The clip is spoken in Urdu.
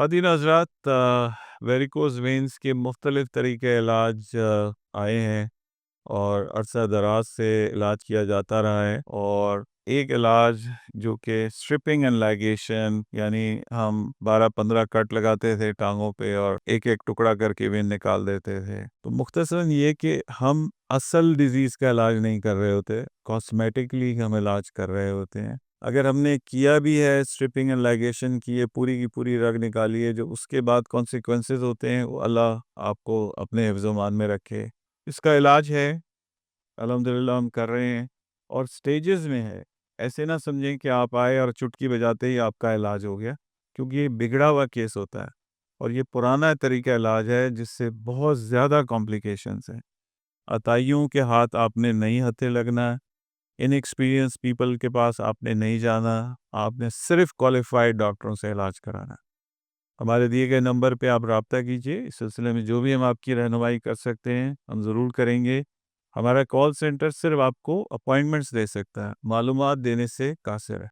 خواتین حضرات، ویریکوز وینز کے مختلف طریقے علاج آئے ہیں اور عرصہ دراز سے علاج کیا جاتا رہا ہے، اور ایک علاج جو کہ اسٹرپنگ اینڈ لائگیشن، یعنی ہم 12-15 کٹ لگاتے تھے ٹانگوں پہ اور ایک ایک ٹکڑا کر کے وین نکال دیتے تھے. تو مختصراً یہ کہ ہم اصل ڈیزیز کا علاج نہیں کر رہے ہوتے، کاسمیٹکلی ہم علاج کر رہے ہوتے ہیں. اگر ہم نے کیا بھی ہے اسٹرپنگ اینڈ لائگیشن کی ہے، پوری کی پوری رگ نکالی ہے، جو اس کے بعد کانسیکوینسز ہوتے ہیں وہ اللہ آپ کو اپنے حفظ و امان میں رکھے. اس کا علاج ہے، الحمدللہ ہم کر رہے ہیں، اور سٹیجز میں ہے. ایسے نہ سمجھیں کہ آپ آئے اور چٹکی بجاتے ہی آپ کا علاج ہو گیا، کیونکہ یہ بگڑا ہوا کیس ہوتا ہے اور یہ پرانا طریقہ علاج ہے جس سے بہت زیادہ کمپلیکیشنز ہیں. عطائیوں کے ہاتھ آپ نے نہیں ہتھے لگنا ہے، ان ایکسپیرینس پیپل کے پاس آپ نے نہیں جانا، آپ نے صرف کوالیفائڈ ڈاکٹروں سے علاج کرانا. ہمارے دیے گئے نمبر پہ آپ رابطہ کیجیے. اس سلسلے میں جو بھی ہم آپ کی رہنمائی کر سکتے ہیں ہم ضرور کریں گے. ہمارا کال سینٹر صرف آپ کو اپوائنٹمنٹس دے سکتا ہے، معلومات دینے سے قاصر ہے.